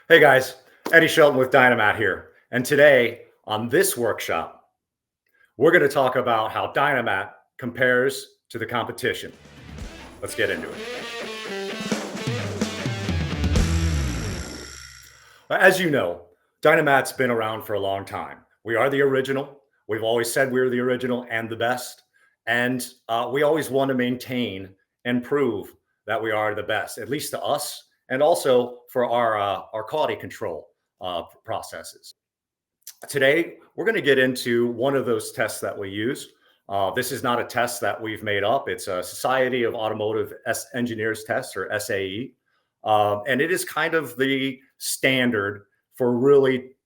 Hey guys, Eddie Shelton with Dynamat here. And today on this workshop, we're going to talk about how Dynamat compares to the competition. Let's get into it. As you know, Dynamat's been around for a long time. We are the original. We've always said we're the original and the best. And we always want to maintain and prove that we are the best, at least to us, and also for our quality control processes. Today, we're going to get into one of those tests that we use. This is not a test that we've made up. It's a Society of Automotive Engineers test, or SAE. And it is kind of the standard for really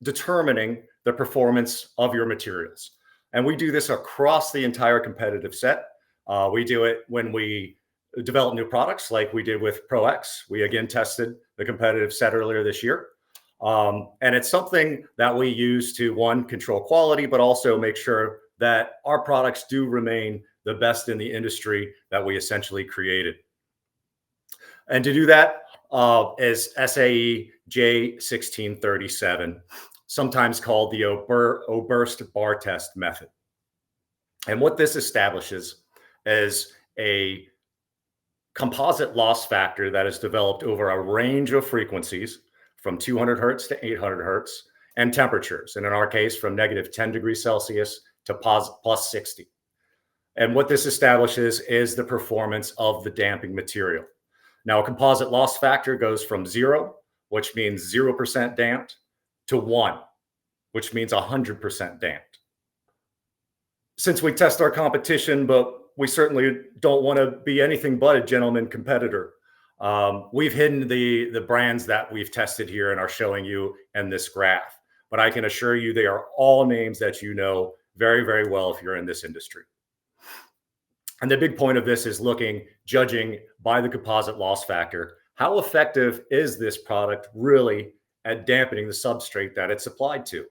determining the performance of your materials. And we do this across the entire competitive set. We do it when we develop new products like we did with Pro X. We again tested the competitive set earlier this year. And it's something that we use to, one, control quality, but also make sure that our products do remain the best in the industry that we essentially created. And to do that is SAE J1637, sometimes called the Oberst bar test method. And what this establishes is a composite loss factor that is developed over a range of frequencies from 200 hertz to 800 hertz and temperatures. And in our case, from negative 10 degrees Celsius to plus 60. And what this establishes is the performance of the damping material. Now, a composite loss factor goes from 0, which means 0% damped, to 1, which means 100% damped. Since we test our competition, but we certainly don't want to be anything but a gentleman competitor, we've hidden the brands that we've tested here and are showing you in this graph. But I can assure you they are all names that you know very, very well if you're in this industry. And the big point of this is judging by the composite loss factor, how effective is this product really at dampening the substrate that it's applied to?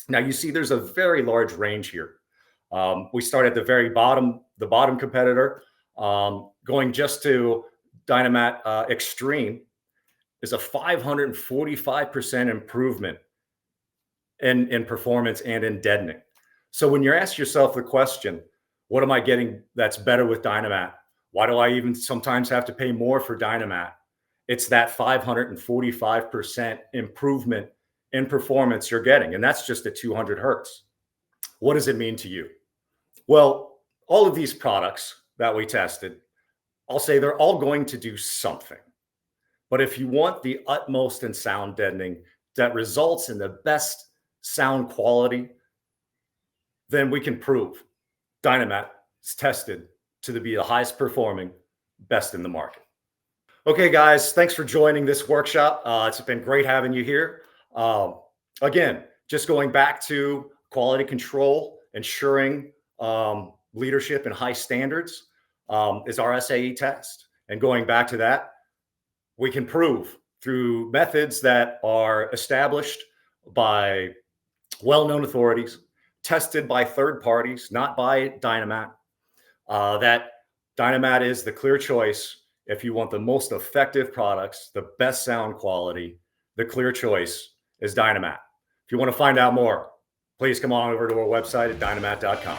Now, you see there's a very large range here. We start at the very bottom, the bottom competitor, going just to Dynamat Extreme is a 545% improvement in performance and in deadening. So when you're asking yourself the question, what am I getting that's better with Dynamat? Why do I even sometimes have to pay more for Dynamat? It's that 545% improvement in performance you're getting. And that's just at 200 hertz. What does it mean to you? Well, all of these products that we tested, I'll say they're all going to do something. But if you want the utmost in sound deadening that results in the best sound quality, then we can prove Dynamat is tested to be the highest performing, best in the market. Okay, guys, thanks for joining this workshop. It's been great having you here. Again, just going back to quality control, ensuring leadership and high standards is our SAE test. And going back to that, we can prove through methods that are established by well-known authorities, tested by third parties, not by Dynamat, that Dynamat is the clear choice. If you want the most effective products, the best sound quality, the clear choice is Dynamat. If you want to find out more, please come on over to our website at dynamat.com.